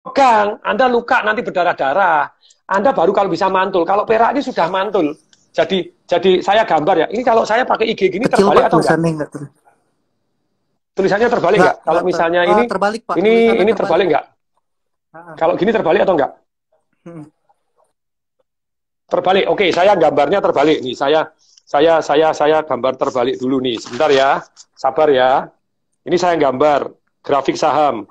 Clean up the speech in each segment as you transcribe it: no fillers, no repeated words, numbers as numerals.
pegang, Anda luka nanti berdarah-darah. Anda baru kalau bisa mantul. Kalau perak ini sudah mantul. Jadi saya gambar ya. Ini kalau saya pakai IG gini Kecil terbalik Pak atau enggak? tulisannya enggak tuh. Tulisannya terbalik enggak? Kalau misalnya ini terbalik Pak, tulisannya ini terbalik terbalik Pak. enggak? Kalau gini terbalik atau enggak? Terbalik. Oke, saya gambarnya terbalik nih. Saya gambar terbalik dulu nih. Sebentar ya. Sabar ya. Ini saya gambar grafik saham.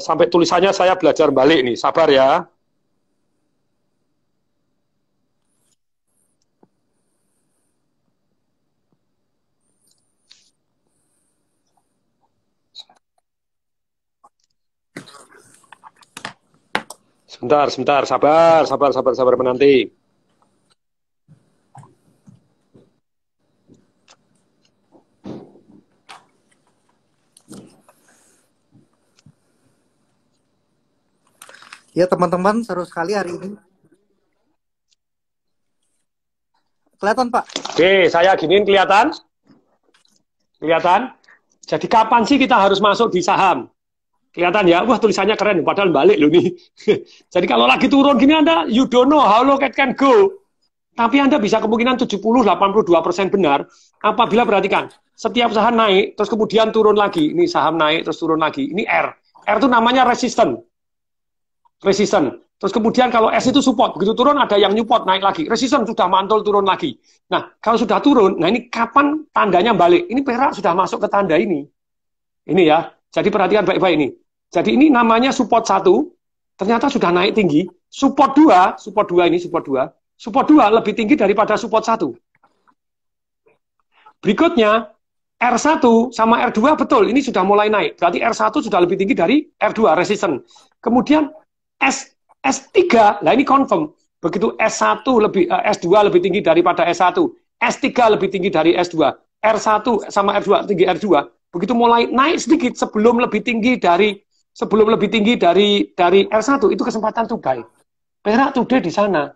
Sampai tulisannya saya belajar balik nih. Sabar ya. Sebentar, sabar menanti. Ya teman-teman, seru sekali hari ini. Kelihatan Pak? Oke, saya giniin kelihatan? Kelihatan? Jadi kapan sih kita harus masuk di saham? Kelihatan ya? Wah tulisannya keren, padahal balik loh nih. Jadi kalau lagi turun gini Anda, you don't know how low it can go. Tapi Anda bisa kemungkinan 70-82% benar apabila perhatikan, setiap saham naik, terus kemudian turun lagi. Ini saham naik, terus turun lagi. Ini R. R itu namanya resisten. Terus kemudian kalau S itu support, begitu turun ada yang nyupport, naik lagi. Resisten sudah mantul, turun lagi. Nah, kalau sudah turun, nah ini kapan tandanya balik? Ini perak sudah masuk ke tanda ini. Ini ya, jadi perhatikan baik-baik ini. Jadi ini namanya support 1, ternyata sudah naik tinggi. Support 2 lebih tinggi daripada support 1. Berikutnya, R1 sama R2 betul, ini sudah mulai naik. Berarti R1 sudah lebih tinggi dari R2, resisten. Kemudian S3, nah ini confirm. Begitu S1 S2 lebih tinggi daripada S1, S3 lebih tinggi dari S2, R1 sama R2 tinggi R2. Begitu mulai naik sedikit sebelum lebih tinggi dari R1, itu kesempatan to buy. Perak today di sana.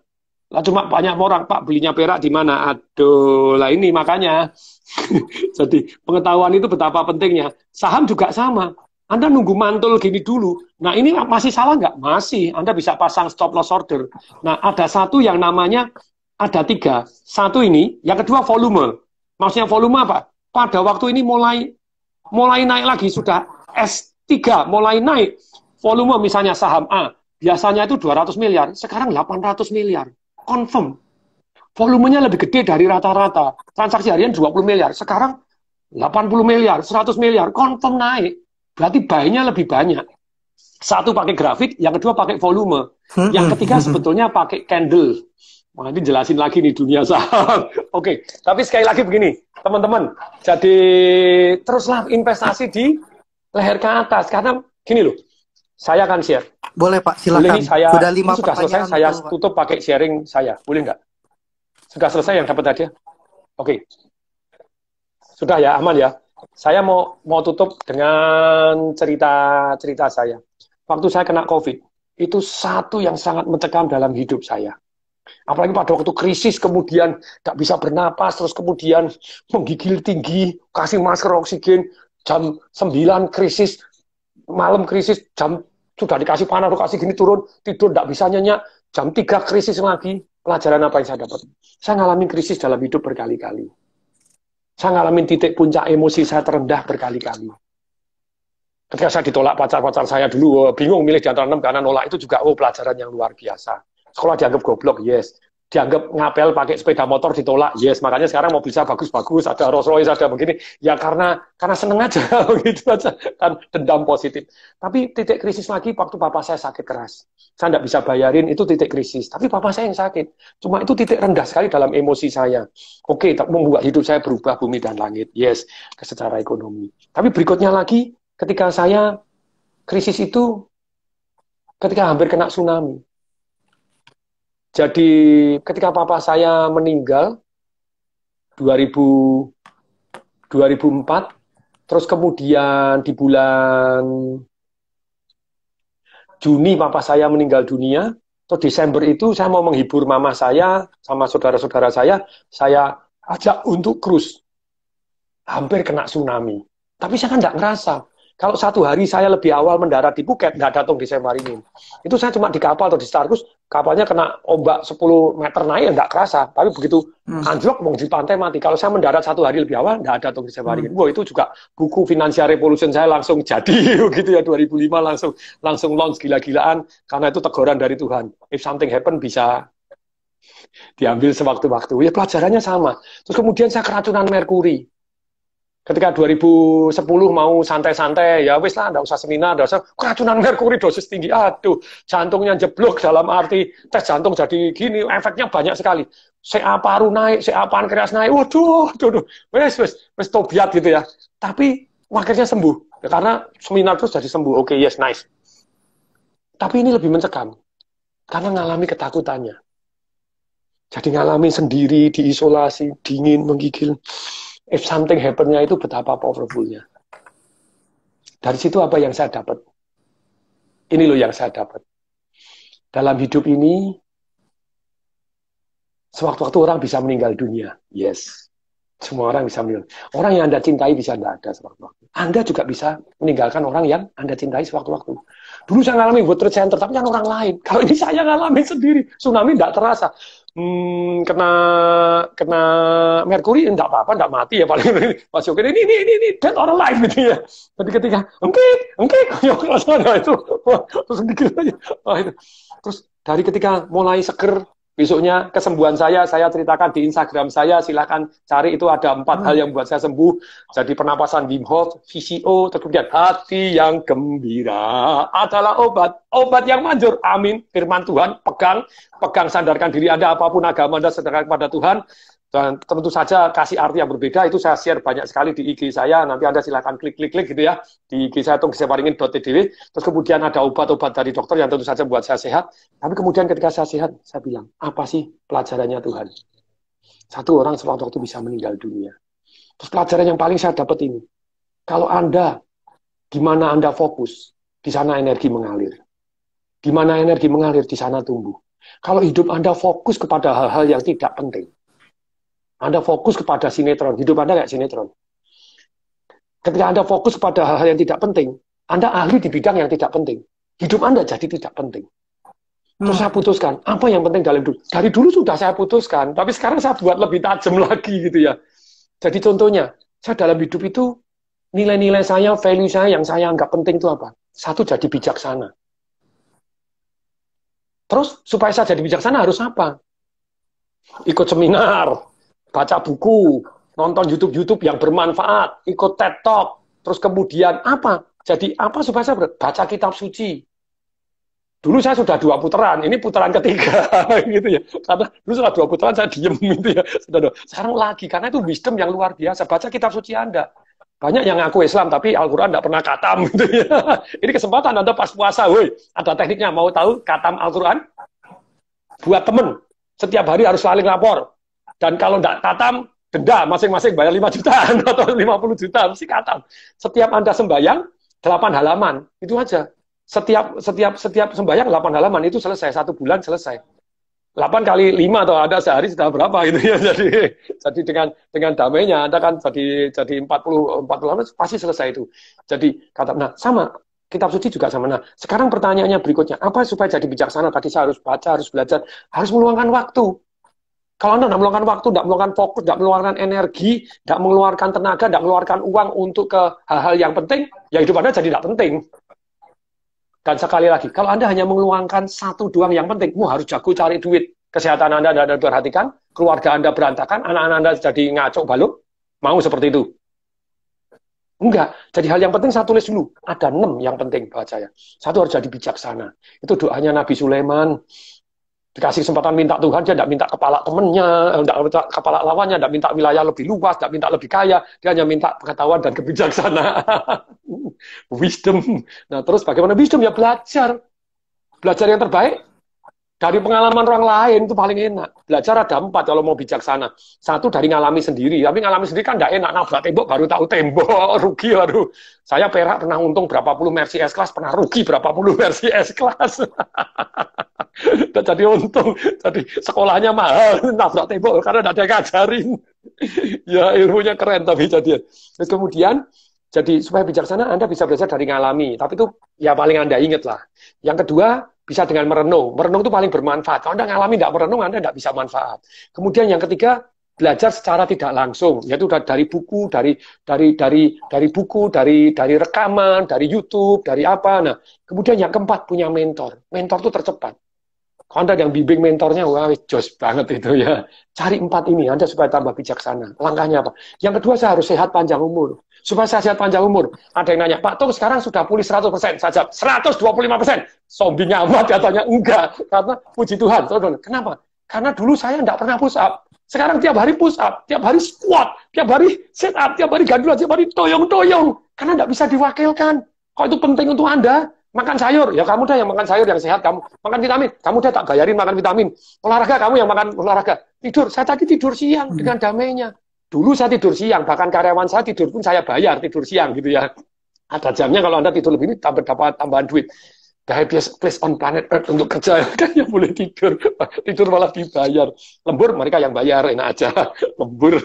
Lah cuma banyak orang, Pak, belinya perak di mana? Aduh, lah ini makanya. Jadi pengetahuan itu betapa pentingnya. Saham juga sama. Anda nunggu mantul gini dulu. Nah ini masih salah nggak? Masih. Anda bisa pasang stop loss order. Nah ada satu yang namanya, ada 3. Satu ini, yang kedua volume. Maksudnya volume apa? Pada waktu ini mulai naik lagi, sudah S3 mulai naik. Volume misalnya saham A, biasanya itu 200 miliar, sekarang 800 miliar. Confirm. Volumenya lebih gede dari rata-rata. Transaksi harian 20 miliar, sekarang 80 miliar, 100 miliar, confirm naik. Berarti buy-nya lebih banyak. Satu pakai grafik, yang kedua pakai volume. Yang ketiga sebetulnya pakai candle. Wah, ini jelasin lagi nih dunia saham. Oke, tapi sekali lagi begini, teman-teman. Jadi teruslah investasi di leher ke atas. Karena gini loh, saya akan share. Boleh Pak, silakan. Boleh nih saya, sudah 5 sudah selesai, saya tutup pakai sharing saya. Boleh nggak? Sudah selesai yang dapat hadiah? Oke. Sudah ya, aman ya. Saya mau tutup dengan cerita saya. Waktu saya kena COVID, itu satu yang sangat mencekam dalam hidup saya. Apalagi pada waktu krisis, kemudian nggak bisa bernapas, terus kemudian menggigil tinggi, kasih masker oksigen, jam 9 krisis, malam krisis, jam sudah dikasih panah, kasih gini turun, tidur nggak bisa nyenyak, jam 3 krisis lagi. Pelajaran apa yang saya dapat? Saya ngalamin krisis dalam hidup berkali-kali. Saya ngalamin titik puncak emosi saya terendah berkali-kali. Ketika saya ditolak pacar-pacar saya dulu, bingung milih di antara 6 karena nolak itu juga pelajaran yang luar biasa. Sekolah dianggap goblok, yes. Dianggap ngapel pakai sepeda motor ditolak, yes. Makanya sekarang mobil saya bagus-bagus, ada Rolls Royce, ada begini. Ya karena seneng aja, begitu aja. Kan dendam positif. Tapi titik krisis lagi waktu papa saya sakit keras. Saya tidak bisa bayarin, itu titik krisis. Tapi papa saya yang sakit. Cuma itu titik rendah sekali dalam emosi saya. Oke, membuat hidup saya berubah bumi dan langit, yes. Secara ekonomi. Tapi berikutnya lagi, ketika saya krisis itu, ketika hampir kena tsunami. Jadi ketika papa saya meninggal 2004, terus kemudian di bulan Juni papa saya meninggal dunia, terus Desember itu saya mau menghibur mama saya sama saudara-saudara saya ajak untuk cruise. Hampir kena tsunami. Tapi saya kan nggak ngerasa. Kalau satu hari saya lebih awal mendarat di Phuket, nggak datang di Semaringin. Itu saya cuma di kapal atau di Star Cruise, kapalnya kena ombak 10 meter naik, ya nggak kerasa. Tapi begitu anjlok, mau di pantai mati. Kalau saya mendarat satu hari lebih awal, nggak datang di Semaringin. Wah, itu juga buku Financial Revolution saya langsung jadi, gitu ya, 2005 langsung launch gila-gilaan, karena itu teguran dari Tuhan. If something happen, bisa diambil sewaktu-waktu. Ya pelajarannya sama. Terus kemudian saya keracunan merkuri. Ketika 2010 mau santai-santai, ya wis lah, nggak usah seminar, nggak usah keracunan merkuri dosis tinggi, aduh, jantungnya jeblok dalam arti tes jantung jadi gini, efeknya banyak sekali. CA paru naik, CA pankreas naik, waduh, wis tobiat gitu ya. Tapi akhirnya sembuh, ya, karena seminar terus jadi sembuh. Oke, yes, nice. Tapi ini lebih mencekam, karena ngalami ketakutannya. Jadi ngalami sendiri, diisolasi, dingin, menggigil. If something happen-nya itu betapa powerful-nya. Dari situ apa yang saya dapat? Ini loh yang saya dapat. Dalam hidup ini, sewaktu-waktu orang bisa meninggal dunia. Yes. Semua orang bisa meninggal. Orang yang Anda cintai bisa tidak ada sewaktu-waktu. Anda juga bisa meninggalkan orang yang Anda cintai sewaktu-waktu. Dulu saya ngalami World Trade Center, tapi kan orang lain. Kalau ini saya ngalami sendiri. Tsunami tidak terasa. Kena merkuri enggak apa-apa, enggak mati ya paling masih oke. Ini dead or alive gitu ya. Jadi ketika itu terus dikit aja. Itu. Terus dari ketika mulai seger, besoknya kesembuhan saya ceritakan di Instagram saya, silakan cari, itu ada 4 hal yang buat saya sembuh. Jadi pernapasan Wim Hof, VCO, terus kemudian hati yang gembira adalah obat yang manjur. Amin. Firman Tuhan, pegang, sandarkan diri Anda, apapun agama Anda, sandarkan kepada Tuhan. Dan tentu saja kasih arti yang berbeda, itu saya share banyak sekali di IG saya, nanti Anda silakan klik gitu ya, di IG saya, tonggiseparingin.tdw, terus kemudian ada obat-obat dari dokter yang tentu saja buat saya sehat. Tapi kemudian ketika saya sehat, saya bilang, apa sih pelajarannya Tuhan? Satu orang sewaktu-waktu bisa meninggal dunia. Terus pelajaran yang paling saya dapat ini, kalau Anda, di mana Anda fokus, di sana energi mengalir. Di mana energi mengalir, di sana tumbuh. Kalau hidup Anda fokus kepada hal-hal yang tidak penting, Anda fokus kepada sinetron, hidup Anda kayak sinetron. Ketika Anda fokus kepada hal-hal yang tidak penting, Anda ahli di bidang yang tidak penting. Hidup Anda jadi tidak penting. Terus saya putuskan, apa yang penting dalam hidup? Dari dulu sudah saya putuskan, tapi sekarang saya buat lebih tajam lagi gitu ya. Jadi contohnya, saya dalam hidup itu, nilai-nilai saya, value saya yang saya anggap penting itu apa? Satu, jadi bijaksana. Terus, supaya saya jadi bijaksana harus apa? Ikut seminar, baca buku, nonton YouTube yang bermanfaat, ikut TED Talk, terus kemudian apa? Jadi apa supaya saya baca kitab suci? Dulu saya sudah 2 putaran, ini putaran ketiga, gitu ya. Karena dulu sudah 2 putaran saya diem gitu ya. Sekarang lagi, karena itu wisdom yang luar biasa. Baca kitab suci Anda. Banyak yang ngaku Islam, tapi Al-Quran tidak pernah khatam gitu ya. Ini kesempatan Anda pas puasa, woi, ada tekniknya. Mau tahu khatam Al-Quran? Buat temen, setiap hari harus saling lapor. Dan kalau tidak khatam, denda masing-masing bayar 5 juta atau 50 juta, mesti khatam. Setiap Anda sembahyang, 8 halaman, itu aja. Setiap sembahyang 8 halaman, itu selesai, 1 bulan selesai. 8 kali 5 atau ada sehari sudah berapa gitu ya. Jadi dengan damainya Anda kan jadi 40 halaman pasti selesai itu. Jadi kata, nah sama kitab suci juga sama. Nah, sekarang pertanyaannya berikutnya, apa supaya jadi bijaksana? Tadi saya harus baca, harus belajar, harus meluangkan waktu. Kalau Anda tidak meluangkan waktu, tidak meluangkan fokus, tidak meluangkan energi, tidak mengeluarkan tenaga, tidak mengeluarkan uang untuk ke hal-hal yang penting, ya hidup Anda jadi tidak penting. Dan sekali lagi, kalau Anda hanya mengeluangkan 1 doang yang penting, harus jago cari duit. Kesehatan Anda tidak diperhatikan, keluarga Anda berantakan, anak-anak Anda jadi ngaco baluk, mau seperti itu? Enggak. Jadi hal yang penting saya tulis dulu. Ada 6 yang penting buat saya. 1 harus jadi bijaksana. Itu doanya Nabi Sulaiman. Dikasih kesempatan minta Tuhan, dia tidak minta kepala temennya, tidak minta kepala lawannya, tidak minta wilayah lebih luas, tidak minta lebih kaya, dia hanya minta pengetahuan dan kebijaksanaan. Wisdom. Nah, terus bagaimana wisdom? Ya belajar. Belajar yang terbaik dari pengalaman orang lain itu paling enak. Belajar ada 4 kalau mau bijaksana. 1 dari ngalami sendiri, tapi ngalami sendiri kan tidak enak. Nabrak tembok baru tahu tembok, rugi baru. Saya perak pernah untung berapa puluh Mercy S-Class, pernah rugi berapa puluh Mercy S-Class. Jadi untung, jadi sekolahnya mahal, nabrak tembok karena tidak ada yang ngajarin. Ya ilmunya keren tapi jadian. Terus kemudian jadi supaya bijaksana Anda bisa belajar dari ngalami. Tapi itu ya paling Anda ingat lah. Yang kedua bisa dengan merenung. Merenung itu paling bermanfaat. Kalau Anda ngalami tidak merenung Anda tidak bisa manfaat. Kemudian yang ketiga belajar secara tidak langsung, yaitu dari buku, dari buku, dari rekaman, dari YouTube, dari apa. Nah, kemudian yang keempat punya mentor. Mentor itu tercepat. Kalau Anda yang bimbing mentornya, wah, jos banget itu ya. Cari 4 ini, Anda supaya tambah bijaksana. Langkahnya apa? Yang kedua, saya harus sehat panjang umur. Supaya saya sehat panjang umur. Ada yang nanya, Pak Tung sekarang sudah pulih 100%. Saja 125%. Sombingnya amat katanya. Enggak. Karena puji Tuhan. Kenapa? Karena dulu saya enggak pernah push up. Sekarang tiap hari push up, tiap hari squat, tiap hari sit up, tiap hari gandulan, tiap hari toyong-toyong. Karena enggak bisa diwakilkan. Kalau itu penting untuk Anda, makan sayur, ya kamu dah yang makan sayur yang sehat, kamu makan vitamin, kamu dah tak bayarin makan vitamin. Olahraga, kamu yang makan olahraga. Tidur, saya tadi tidur siang dengan damainya. Dulu saya tidur siang, bahkan karyawan saya tidur pun saya bayar tidur siang gitu ya. Ada jamnya kalau Anda tidur lebih ini dapat tambahan duit. The happiest place on planet Earth untuk kerja, kan yang boleh tidur. Tidur malah dibayar. Lembur, mereka yang bayar, enak aja. Lembur,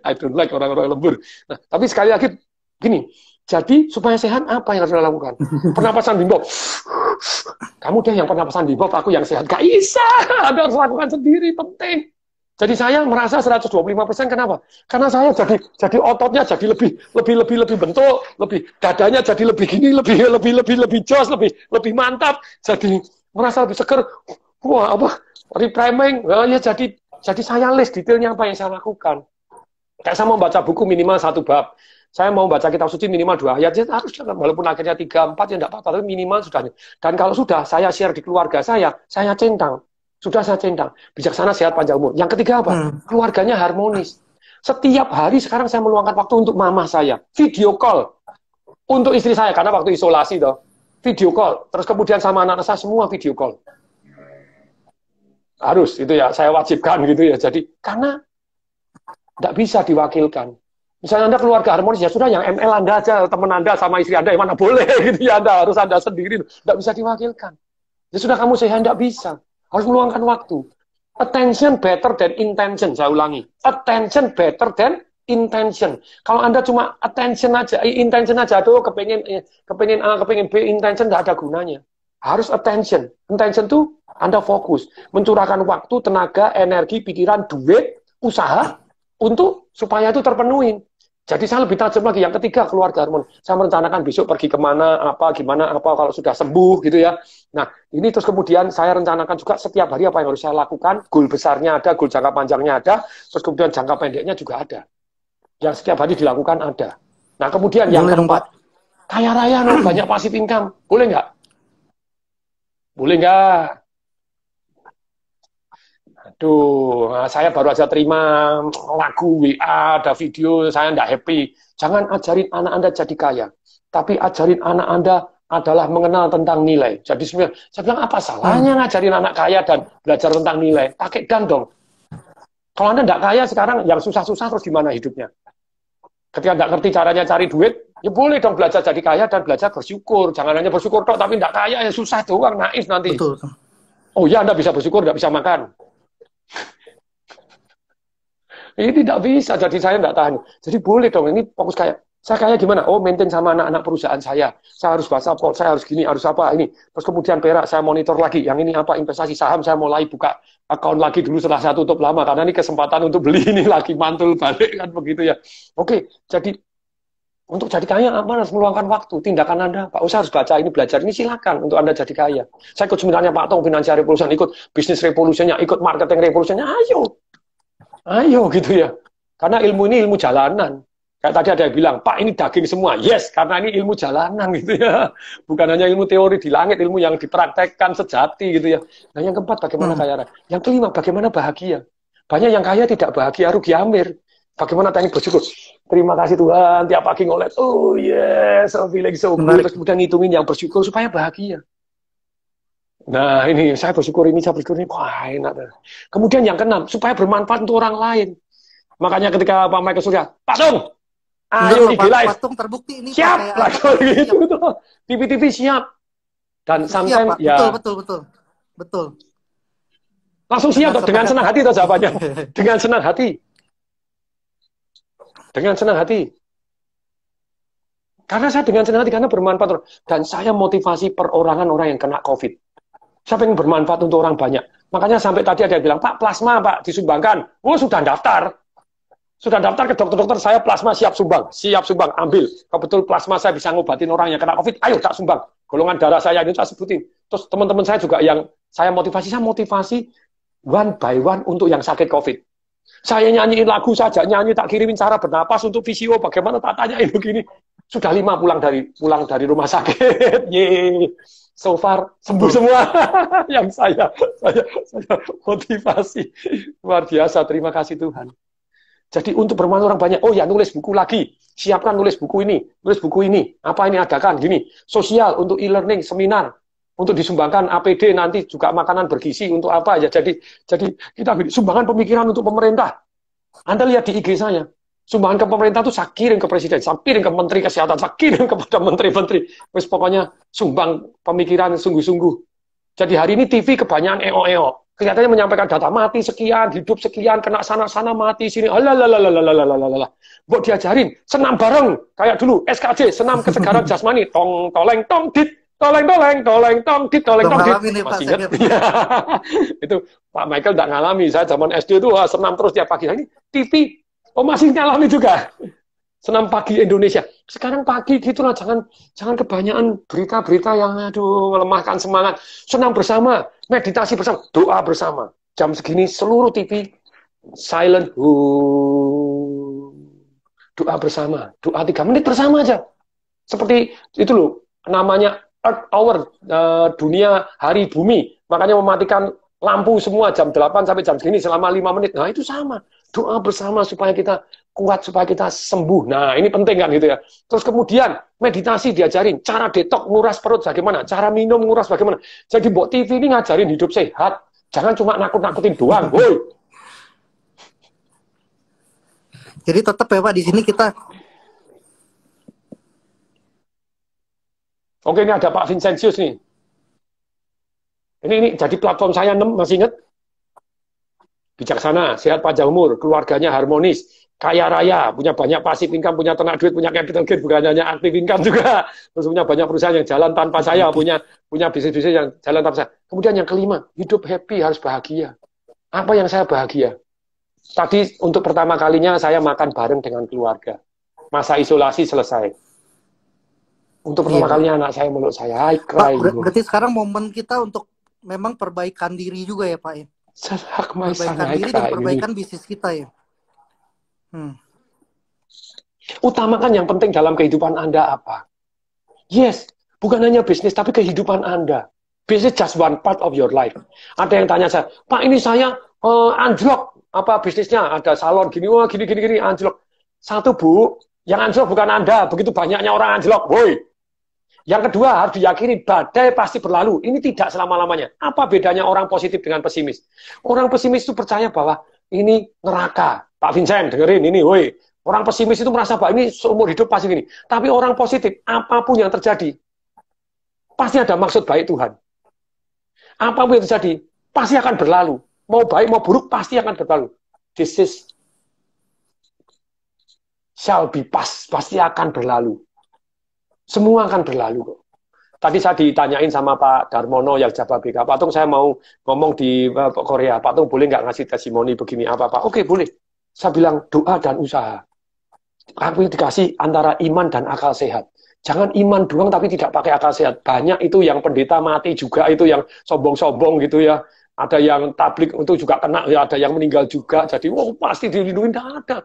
I don't like orang-orang lembur. Nah, tapi sekali lagi, gini, jadi supaya sehat apa yang harus Anda lakukan? Pernapasan Bimbo. Kamu deh yang pernapasan Bimbo, aku yang sehat. Gak bisa, Anda harus lakukan sendiri, penting. Jadi saya merasa 125%, kenapa? Karena saya jadi ototnya jadi lebih bentuk, lebih dadanya jadi lebih gini, lebih jos, lebih mantap, jadi merasa lebih seger. Wah, apa? Reframing. Nah, ya jadi saya list detailnya apa yang saya lakukan. Kayak saya mau baca buku minimal 1 bab. Saya mau baca kitab suci minimal 2 ayat, ya harus, walaupun akhirnya 3, 4, ya enggak apa-apa, tapi minimal sudah. Dan kalau sudah, saya share di keluarga saya centang. Sudah saya centang. Bijaksana, sehat, panjang umur. Yang ketiga apa? Keluarganya harmonis. Setiap hari sekarang saya meluangkan waktu untuk mama saya. Video call. Untuk istri saya, karena waktu isolasi toh. Video call. Terus kemudian sama anak-anak saya semua video call. Harus, itu ya, saya wajibkan gitu ya. Jadi, karena tidak bisa diwakilkan. Misalnya Anda keluarga harmonis, ya sudah yang ML Anda aja, teman Anda sama istri Anda, yang mana boleh gitu ya, Anda harus Anda sendiri. Tidak bisa diwakilkan. Ya sudah kamu sehat, tidak bisa. Harus meluangkan waktu. Attention better than intention, saya ulangi. Attention better than intention. Kalau Anda cuma attention aja, intention aja, tuh kepengen A, kepengen B, intention tidak ada gunanya. Harus attention. Intention tuh Anda fokus. Mencurahkan waktu, tenaga, energi, pikiran, duit, usaha, untuk supaya itu terpenuhi. Jadi saya lebih tajam lagi. Yang ketiga, keluarga harmonis. Saya merencanakan besok pergi kemana, apa, gimana, apa, kalau sudah sembuh gitu ya. Nah, ini terus kemudian saya rencanakan juga setiap hari apa yang harus saya lakukan. Goal besarnya ada, goal jangka panjangnya ada, terus kemudian jangka pendeknya juga ada. Yang setiap hari dilakukan ada. Nah, kemudian yang keempat, kaya raya, no, banyak passive income. Boleh nggak? Boleh nggak? Aduh, saya baru aja terima lagu WA, ada video, saya nggak happy. Jangan ajarin anak Anda jadi kaya, tapi ajarin anak Anda adalah mengenal tentang nilai. Jadi sebenarnya, saya bilang apa salahnya ngajarin anak kaya dan belajar tentang nilai? Pakai dan dong. Kalau Anda nggak kaya sekarang, yang susah-susah terus gimana hidupnya? Ketika nggak ngerti caranya cari duit, ya boleh dong belajar jadi kaya dan belajar bersyukur. Jangan hanya bersyukur tok, tapi nggak kaya, ya susah doang, naif nanti. Betul. Oh ya, Anda bisa bersyukur, nggak bisa makan. Ini tidak bisa, jadi saya tidak tahan. Jadi boleh dong, ini fokus kayak, saya kayak gimana? Oh, maintain sama anak-anak perusahaan saya harus baca port, saya harus gini, harus apa, ini. Terus kemudian perak, saya monitor lagi, yang ini apa, investasi saham, saya mulai buka account lagi dulu setelah saya tutup lama, karena ini kesempatan untuk beli ini lagi, mantul balik, kan begitu ya. Oke, jadi, untuk jadi kaya, Anda harus meluangkan waktu, tindakan Anda, Pak Usa harus baca ini, belajar ini, silakan untuk Anda jadi kaya. Saya ikut seminarnya Pak Tung, Financial Revolution, ikut bisnis revolutionnya, ikut marketing revolutionnya, ayo gitu ya. Karena ilmu ini ilmu jalanan. Kayak tadi ada yang bilang, Pak ini daging semua. Yes, karena ini ilmu jalanan gitu ya. Bukan hanya ilmu teori di langit, ilmu yang dipraktekkan sejati gitu ya. Nah yang keempat, bagaimana kaya raya? Yang kelima, bagaimana bahagia? Banyak yang kaya tidak bahagia, rugi amir. Bagaimana teknik bersyukur? Terima kasih Tuhan, tiap pagi ngolet. Oh yes, so feeling so good. Terus kemudian ngitungin yang bersyukur supaya bahagia. Nah ini, saya bersyukur ini, wah enak. Kemudian yang keenam, supaya bermanfaat untuk orang lain. Makanya ketika Pak Michael Surya, Pak Tung, ayo IG Live. Pak Tung terbukti ini. Siap, langsung gitu tuh. TV-TV siap. Dan sometimes, ya. Betul. Langsung siap, dengan senang hati tuh jawabannya. Dengan senang hati. Dengan senang hati. Karena saya dengan senang hati, karena bermanfaat. Dan saya motivasi perorangan orang yang kena COVID. Saya pengen bermanfaat untuk orang banyak. Makanya sampai tadi ada yang bilang, Pak, plasma Pak disumbangkan. Oh, sudah daftar. Sudah daftar ke dokter-dokter, saya plasma siap sumbang. Siap sumbang, ambil. Kebetul plasma saya bisa ngobatin orang yang kena COVID, ayo tak sumbang. Golongan darah saya ini saya sebutin. Terus teman-teman saya juga yang saya motivasi one by one untuk yang sakit COVID. Saya nyanyiin lagu saja, nyanyi tak kirimin cara bernapas untuk VCO, bagaimana tak tanyain begini. Sudah 5 pulang dari rumah sakit. Yeay. So far sembuh semua. Yang saya motivasi. Luar biasa, terima kasih Tuhan. Jadi untuk bermanfaat orang banyak, oh ya nulis buku lagi, siapkan nulis buku ini, apa ini adakan, gini, sosial untuk e-learning, seminar, untuk disumbangkan APD nanti juga makanan bergizi untuk apa ya. Jadi kita sumbangan pemikiran untuk pemerintah. Anda lihat di IG saya, sumbangan ke pemerintah itu saya kirim ke presiden, saya kirim ke menteri kesehatan, saya kirim kepada menteri-menteri. Wes pokoknya sumbang pemikiran sungguh-sungguh. Jadi hari ini TV kebanyakan EO. Kelihatannya menyampaikan data mati sekian, hidup sekian, kena sana mati sini. Alalalalalalalalalala. Buat diajarin senam bareng kayak dulu SKJ, senam kesegaran jasmani. Tong toleng tong dit, toleng tong dit. Masih ingat? Itu Pak Michael enggak ngalami. Saya zaman SD itu senam terus tiap pagi. Nah, ini TV masih ngalami juga. Senam pagi Indonesia. Sekarang pagi gitulah, jangan kebanyakan berita-berita yang melemahkan semangat. Senam bersama, meditasi bersama, doa bersama. Jam segini seluruh TV silent. Doa bersama, doa 3 menit bersama aja. Seperti itu loh, namanya Earth Hour, dunia hari bumi. Makanya mematikan lampu semua jam 8 sampai jam segini selama 5 menit. Nah, itu sama. Doa bersama supaya kita kuat, supaya kita sembuh. Nah, ini penting kan gitu ya. Terus kemudian meditasi diajarin, cara detok nguras perut bagaimana, cara minum nguras bagaimana. Jadi Mbok TV ini ngajarin hidup sehat. Jangan cuma nakut-nakutin doang, woi. Jadi tetap ya Pak, di sini kita. Oke, ini ada Pak Vincentius nih. Ini jadi platform saya 6, masih ingat? Bijaksana, sehat panjang umur, keluarganya harmonis, kaya raya, punya banyak pasif income, punya ternak duit, punya capital gain, bukan hanya aktif income juga. Terus punya banyak perusahaan yang jalan tanpa saya, punya bisnis-bisnis yang jalan tanpa saya. Kemudian yang kelima, hidup happy, harus bahagia. Apa yang saya bahagia? Tadi untuk pertama kalinya saya makan bareng dengan keluarga. Masa isolasi selesai. Untuk pertama kalinya anak saya meluk saya, Pak, berarti sekarang momen kita untuk memang perbaikan diri juga ya Pak ya? Perbaikan diri dan perbaikan bisnis kita ya. Utamakan yang penting dalam kehidupan Anda apa? Yes, bukan hanya bisnis, tapi kehidupan Anda. Bisnis just one part of your life. Ada yang tanya saya, Pak ini saya anjlok, apa bisnisnya? Ada salon gini, wah gini, anjlok. Satu Bu, yang anjlok bukan Anda, begitu banyaknya orang anjlok, woi. Yang kedua, harus diyakini badai pasti berlalu. Ini tidak selama-lamanya. Apa bedanya orang positif dengan pesimis? Orang pesimis itu percaya bahwa ini neraka. Pak Vincent, dengerin ini, woi. Orang pesimis itu merasa bahwa ini seumur hidup pasti gini. Tapi orang positif, apapun yang terjadi, pasti ada maksud baik Tuhan. Apapun yang terjadi, pasti akan berlalu. Mau baik, mau buruk, pasti akan berlalu. This is shall be past, pasti akan berlalu. Semua akan berlalu kok. Tadi saya ditanyain sama Pak Darmono yang Jabar BK, Pak Tung saya mau ngomong di Korea, Pak Tung boleh nggak ngasih testimoni begini apa-apa? Oke boleh. Saya bilang doa dan usaha. Aku dikasih antara iman dan akal sehat. Jangan iman doang tapi tidak pakai akal sehat. Banyak itu yang pendeta mati juga, itu yang sombong-sombong gitu ya. Ada yang tablik itu juga kena, ya ada yang meninggal juga. Jadi pasti dilindungi, tidak ada.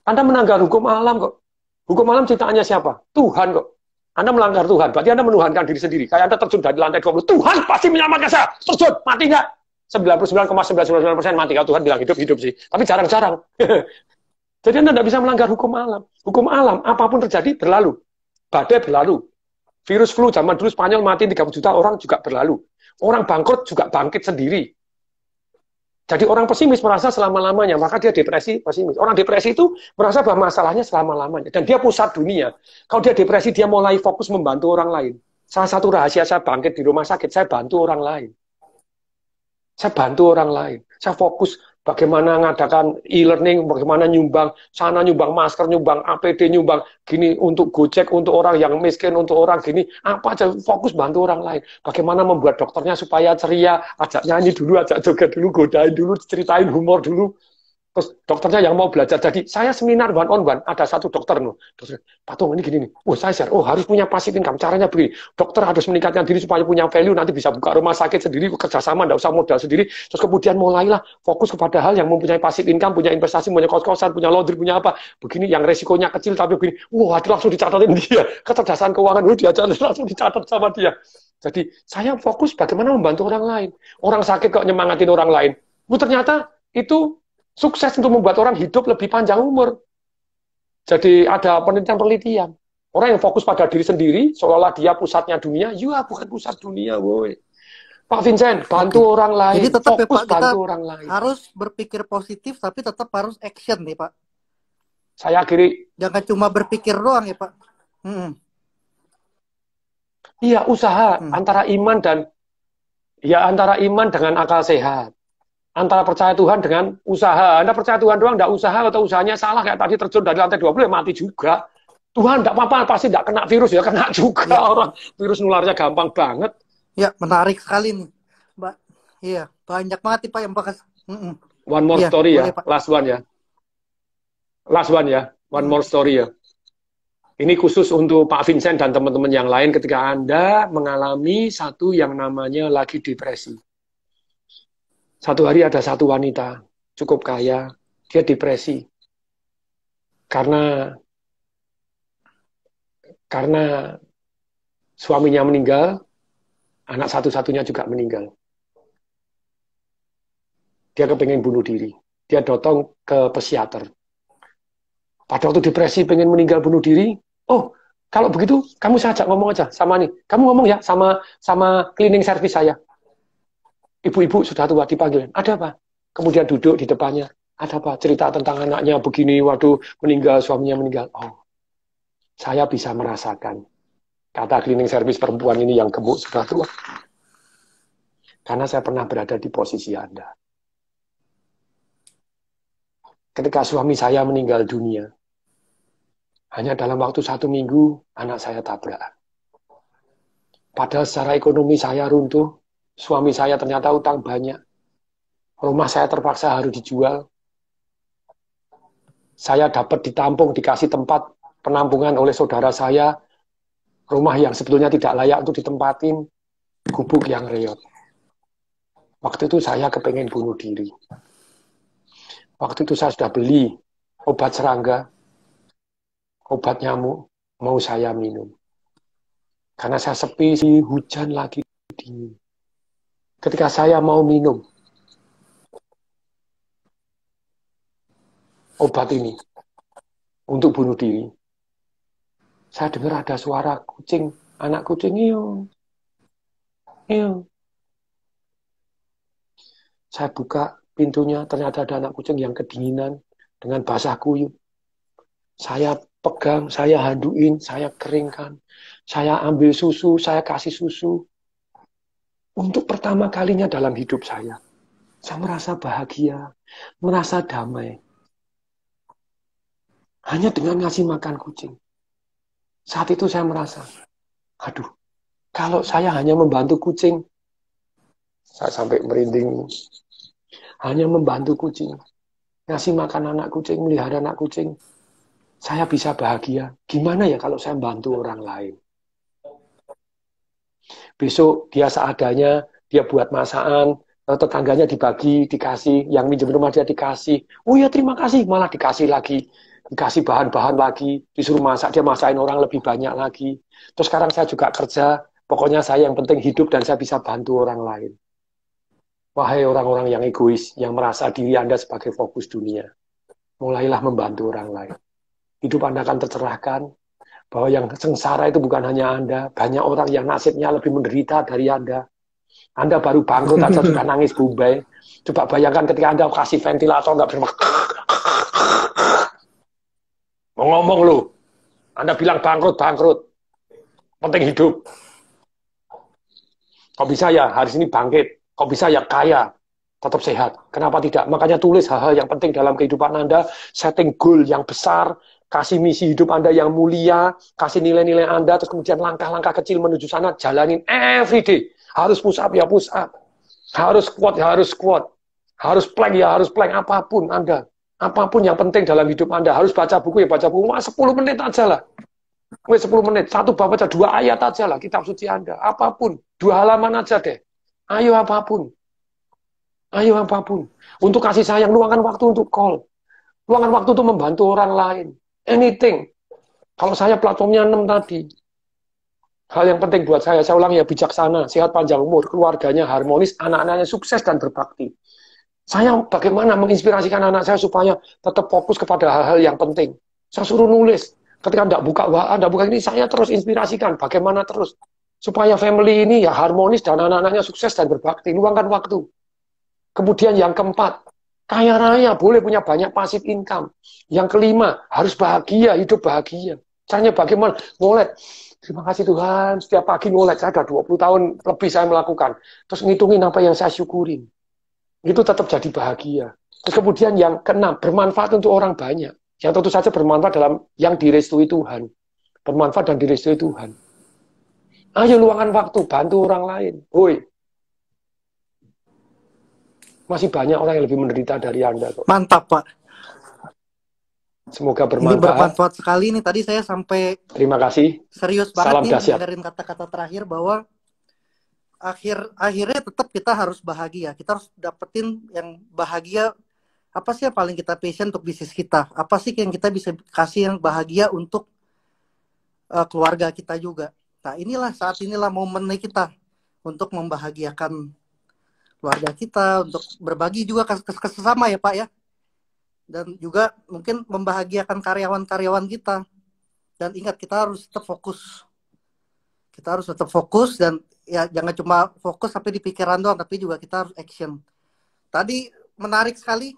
Anda melanggar hukum alam kok. Hukum alam ciptaannya siapa? Tuhan kok. Anda melanggar Tuhan, berarti Anda menuhankan diri sendiri. Kayak Anda terjun dari lantai 20, Tuhan pasti menyelamatkan saya. Terjun, mati nggak? 99,99% mati. Kalau Tuhan bilang hidup sih. Tapi jarang-jarang. Jadi Anda tidak bisa melanggar hukum alam. Hukum alam, apapun terjadi, berlalu. Badai berlalu. Virus flu zaman dulu Spanyol mati 30 juta orang juga berlalu. Orang bangkrut juga bangkit sendiri. Jadi orang pesimis merasa selama-lamanya, maka dia depresi, pesimis. Orang depresi itu merasa bahwa masalahnya selama-lamanya. Dan dia pusat dunia. Kalau dia depresi, dia mulai fokus membantu orang lain. Salah satu rahasia saya bangkit di rumah sakit, saya bantu orang lain. Saya bantu orang lain. Saya fokus bagaimana ngadakan e-learning, bagaimana nyumbang sana, nyumbang masker, nyumbang APD, nyumbang gini untuk Gojek, untuk orang yang miskin, untuk orang gini, apa aja, fokus bantu orang lain. Bagaimana membuat dokternya supaya ceria, ajak nyanyi dulu, ajak joget dulu, godain dulu, ceritain humor dulu. Terus dokternya yang mau belajar. Jadi saya seminar one on one, ada satu dokter no. Dokter, Pak Tung ini gini nih. Oh saya share, harus punya passive income. Caranya begini. Dokter harus meningkatkan diri supaya punya value, nanti bisa buka rumah sakit sendiri, kerjasama, nggak usah modal sendiri. Terus kemudian mulailah fokus kepada hal yang mempunyai passive income, punya investasi, punya kos-kosan, punya laundry, punya apa. Begini yang resikonya kecil tapi begini. Wah, itu langsung dicatatin dia. Kecerdasan keuangan, diajar langsung dicatat sama dia. Jadi saya fokus bagaimana membantu orang lain. Orang sakit kok nyemangatin orang lain. Ternyata itu sukses untuk membuat orang hidup lebih panjang umur. Jadi ada penelitian-penelitian. Orang yang fokus pada diri sendiri, seolah-olah dia pusatnya dunia, ya bukan pusat dunia, boy. Pak Vincent, bantu orang lain. Jadi tetap fokus ya, Pak, kita bantu orang lain. Harus berpikir positif, tapi tetap harus action nih, Pak. Saya akhiri. Jangan cuma berpikir doang ya, Pak. Iya, usaha antara iman dengan akal sehat. Antara percaya Tuhan dengan usaha. Anda percaya Tuhan doang, enggak usaha, atau usahanya salah, kayak tadi terjun dari lantai 20, mati juga. Tuhan enggak apa-apa, pasti enggak kena virus, ya kena juga ya. Orang. Virus nularnya gampang banget. Ya, menarik sekali nih, Mbak. Iya, banyak banget Pak yang bekas. One more story ya, last one ya. Last one ya, one more story ya. Ini khusus untuk Pak Vincent dan teman-teman yang lain ketika Anda mengalami satu yang namanya lagi depresi. Satu hari ada satu wanita cukup kaya, dia depresi karena suaminya meninggal, anak satu-satunya juga meninggal. Dia kepengen bunuh diri, dia datang ke psikiater. Pada waktu depresi pengen meninggal bunuh diri, kalau begitu kamu saya ajak ngomong aja sama nih, kamu ngomong ya sama cleaning service saya. Ibu-ibu sudah tua dipanggil, ada apa? Kemudian duduk di depannya, ada apa? Cerita tentang anaknya begini, waktu meninggal, suaminya meninggal. Saya bisa merasakan, kata cleaning service perempuan ini yang gemuk sudah tua. Karena saya pernah berada di posisi Anda. Ketika suami saya meninggal dunia, hanya dalam waktu 1 minggu, anak saya tabrak. Padahal secara ekonomi saya runtuh, suami saya ternyata utang banyak. Rumah saya terpaksa harus dijual. Saya dapat ditampung, dikasih tempat penampungan oleh saudara saya. Rumah yang sebetulnya tidak layak untuk ditempatin. Gubuk yang reot. Waktu itu saya kepengen bunuh diri. Waktu itu saya sudah beli obat serangga, obat nyamuk, mau saya minum. Karena saya sepi, hujan lagi dingin. Ketika saya mau minum obat ini untuk bunuh diri, saya dengar ada suara kucing, anak kucing, iu. Saya buka pintunya, ternyata ada anak kucing yang kedinginan dengan basah kuyup. Saya pegang, saya handuin, saya keringkan, saya ambil susu, saya kasih susu. Untuk pertama kalinya dalam hidup saya merasa bahagia, merasa damai. Hanya dengan ngasih makan kucing. Saat itu saya merasa, aduh, kalau saya hanya membantu kucing, saya sampai merinding, hanya membantu kucing, ngasih makan anak kucing, melihara anak kucing, saya bisa bahagia. Gimana ya kalau saya bantu orang lain? Besok dia seadanya, dia buat masakan, tetangganya dibagi, dikasih, yang minjem rumah dia dikasih. Oh ya terima kasih, malah dikasih lagi. Dikasih bahan-bahan lagi, disuruh masak, dia masakin orang lebih banyak lagi. Terus sekarang saya juga kerja, pokoknya saya yang penting hidup dan saya bisa bantu orang lain. Wahai orang-orang yang egois, yang merasa diri Anda sebagai fokus dunia, mulailah membantu orang lain. Hidup Anda akan tercerahkan, bahwa yang sengsara itu bukan hanya Anda, banyak orang yang nasibnya lebih menderita dari Anda. Anda baru bangkrut aja sudah nangis bumbay. Coba bayangkan ketika Anda kasih ventilator, nggak bisa mau ngomong lu. Anda bilang bangkrut. Penting hidup. Kok bisa ya hari ini bangkit? Kok bisa ya kaya? tetap sehat. Kenapa tidak? Makanya tulis hal-hal yang penting dalam kehidupan Anda, setting goal yang besar, kasih misi hidup Anda yang mulia, kasih nilai-nilai Anda, terus kemudian langkah-langkah kecil menuju sana, jalanin every day. Harus push up ya push up. Harus squat ya harus squat. Harus plank ya harus plank. Apapun Anda. Apapun yang penting dalam hidup Anda. Harus baca buku ya baca buku. 10 menit aja lah. 10 menit. Satu baca 2 ayat aja lah kitab suci Anda. Apapun. 2 halaman aja deh. Ayo apapun. Ayo apapun. Untuk kasih sayang, luangkan waktu untuk call. Luangkan waktu untuk membantu orang lain. Anything. Kalau saya platformnya 6 tadi. Hal yang penting buat saya ulang ya, bijaksana, sehat panjang umur, keluarganya harmonis, anak-anaknya sukses dan berbakti. Saya bagaimana menginspirasikan anak saya supaya tetap fokus kepada hal-hal yang penting. Saya suruh nulis. Ketika Anda buka WA, Anda buka ini, saya terus inspirasikan. Bagaimana terus. Supaya family ini ya harmonis dan anak-anaknya sukses dan berbakti. Luangkan waktu. Kemudian yang keempat, kaya raya, boleh punya banyak passive income. Yang kelima, harus bahagia, hidup bahagia. Caranya bagaimana? Ngolet. Terima kasih Tuhan, setiap pagi ngolet. Saya sudah 20 tahun lebih saya melakukan. Terus ngitungin apa yang saya syukurin. Itu tetap jadi bahagia. Terus kemudian yang keenam, bermanfaat untuk orang banyak. Yang tentu saja bermanfaat dalam yang direstui Tuhan. Bermanfaat dan direstui Tuhan. Ayo luangkan waktu, bantu orang lain. Woi. Masih banyak orang yang lebih menderita dari Anda kok. Mantap, Pak. Semoga bermanfaat. Ini bermanfaat sekali nih. Tadi saya sampai terima kasih. Serius banget Salam nih dahsyat. dengerin kata-kata terakhir bahwa akhirnya tetap kita harus bahagia. Kita harus dapetin yang bahagia. Apa sih yang paling kita passion untuk bisnis kita? Apa sih yang kita bisa kasih yang bahagia untuk keluarga kita juga? Nah saat inilah momennya kita untuk membahagiakan keluarga kita, untuk berbagi juga ke sesama ya Pak ya. Dan juga mungkin membahagiakan karyawan-karyawan kita. Dan ingat, kita harus tetap fokus. Kita harus tetap fokus dan ya jangan cuma fokus sampai di pikiran doang, tapi juga kita harus action. Tadi menarik sekali.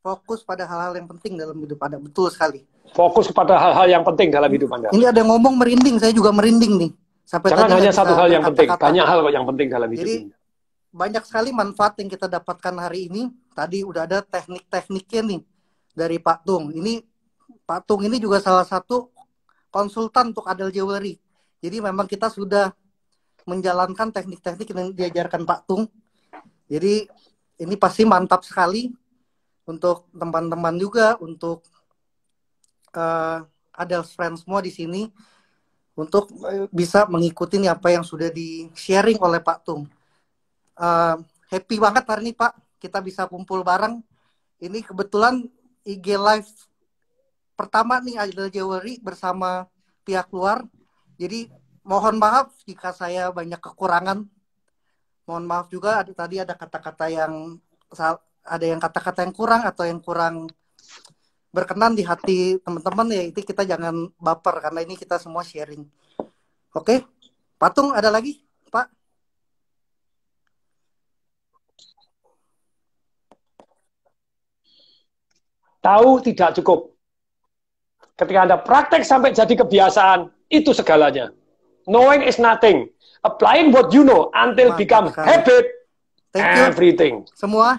Fokus pada hal-hal yang penting dalam hidup Anda. Betul sekali. Fokus pada hal-hal yang penting dalam hidup Anda. Ini ada yang ngomong merinding, saya juga merinding nih. Sampai jangan hanya satu hal yang penting, banyak hal yang penting dalam hidup Jadi, ini. Banyak sekali manfaat yang kita dapatkan hari ini. Tadi udah ada teknik-tekniknya nih dari Pak Tung. Ini Pak Tung ini juga salah satu konsultan untuk Adel Jewelry. Jadi memang kita sudah menjalankan teknik-teknik yang diajarkan Pak Tung. Jadi ini pasti mantap sekali untuk teman-teman juga, untuk Adel Friends semua di sini, untuk bisa mengikuti apa yang sudah di-sharing oleh Pak Tung. Happy banget hari ini Pak, kita bisa kumpul bareng. Ini kebetulan IG live pertama nih Adel Jewelry bersama pihak luar. Jadi mohon maaf jika saya banyak kekurangan. Mohon maaf juga tadi ada kata-kata yang kata-kata yang kurang atau yang kurang berkenan di hati teman-teman, ya itu kita jangan baper karena ini kita semua sharing. Oke, Patung ada lagi Pak? Tahu tidak cukup. Ketika Anda praktek sampai jadi kebiasaan, itu segalanya. Knowing is nothing. Applying what you know until become habit. Everything. Semua,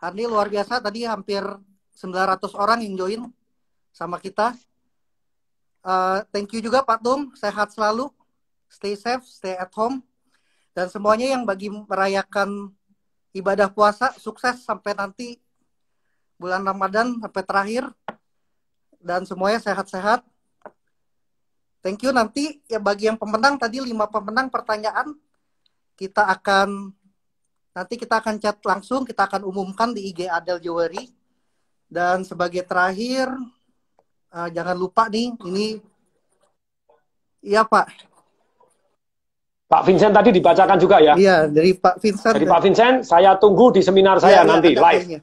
hari ini luar biasa. Tadi hampir 900 orang yang join sama kita. Thank you juga Pak Tung. Sehat selalu. Stay safe, stay at home. Dan semuanya yang bagi merayakan ibadah puasa, sukses sampai nanti bulan Ramadan sampai terakhir. Dan semuanya sehat-sehat. Thank you. Nanti ya bagi yang pemenang tadi 5 pemenang pertanyaan kita akan chat langsung, kita akan umumkan di IG Adel Jewelry. Dan sebagai terakhir jangan lupa nih ini iya Pak. Pak Vincent tadi dibacakan juga ya. Iya, dari Pak Vincent. Dari Pak Vincent saya tunggu di seminar saya nanti live. Kayaknya.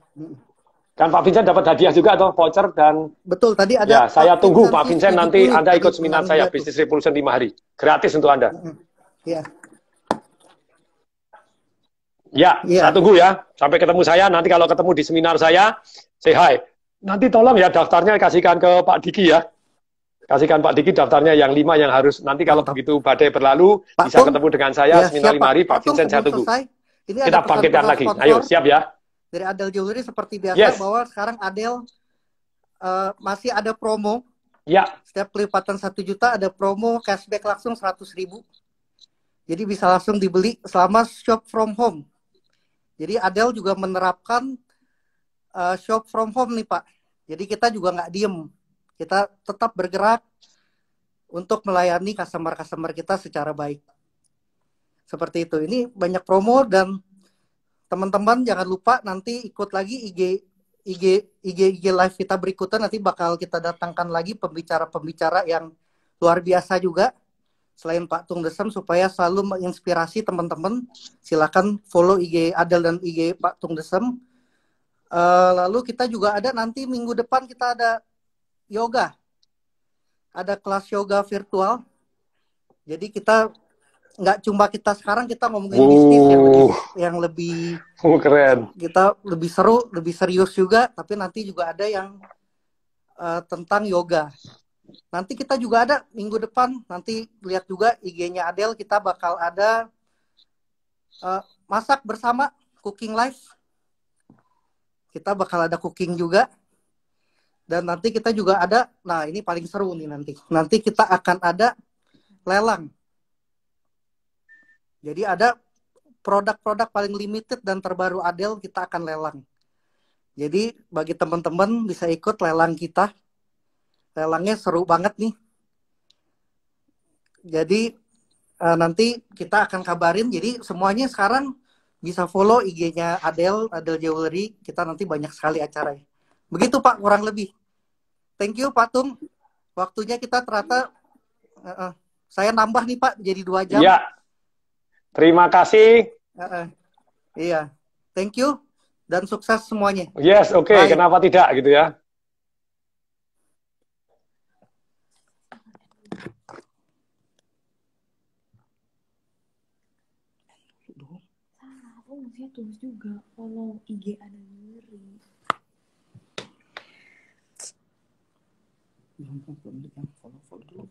Kan Pak Vincent dapat hadiah juga atau voucher dan betul tadi ada. Ya, saya tunggu Pak Vincent nanti Anda ikut seminar saya Business Revolution 5 hari. Gratis untuk Anda. Iya. Ya, saya tunggu ya. Sampai ketemu saya nanti kalau ketemu di seminar saya, say hi. Nanti tolong ya daftarnya kasihkan ke Pak Diki ya. Kasihkan Pak Diki daftarnya yang 5 yang harus nanti kalau begitu badai berlalu Pak bisa ketemu dengan saya seminar 5 hari Pak Vincent saya tunggu. Ini ada Kita bangkitkan pesan-pesan lagi. Ayo, sponsor siap ya? dari Adel Jewelry seperti biasa Yes. bahwa sekarang Adel masih ada promo. Ya. Setiap kelipatan 1 juta ada promo cashback langsung 100.000. Jadi bisa langsung dibeli selama shop from home. Jadi Adel juga menerapkan shop from home nih Pak. Jadi kita juga nggak diem. Kita tetap bergerak untuk melayani customer-customer kita secara baik. Seperti itu. Ini banyak promo dan teman-teman jangan lupa nanti ikut lagi IG live kita berikutnya, nanti bakal kita datangkan lagi pembicara-pembicara yang luar biasa juga selain Pak Tung Desem, supaya selalu menginspirasi teman-teman. Silakan follow IG Adel dan IG Pak Tung Desem. Lalu kita juga ada nanti minggu depan kita ada yoga, ada kelas yoga virtual. Jadi kita nggak cuma kita sekarang kita ngomongin bisnis yang lebih keren. Kita lebih seru, lebih serius juga, tapi nanti juga ada yang tentang yoga. Nanti kita juga ada minggu depan, nanti lihat juga IG-nya Adel, kita bakal ada masak bersama, cooking live. Kita bakal ada cooking juga. Dan nanti kita juga ada, nah ini paling seru nih nanti. Nanti kita akan ada lelang. Jadi ada produk-produk paling limited dan terbaru Adel, kita akan lelang. Jadi bagi teman-teman bisa ikut lelang kita. Lelangnya seru banget nih. Jadi nanti kita akan kabarin. Jadi semuanya sekarang bisa follow IG-nya Adel Jewelry. Kita nanti banyak sekali acara. Begitu Pak, kurang lebih. Thank you Pak Tung. Waktunya kita ternyata saya nambah nih Pak jadi 2 jam. Iya. Terima kasih. Iya. Thank you dan sukses semuanya. Yes, oke. Kenapa tidak gitu ya? Aku mesti tulis juga follow IG Adel Jewelry. Follow dulu.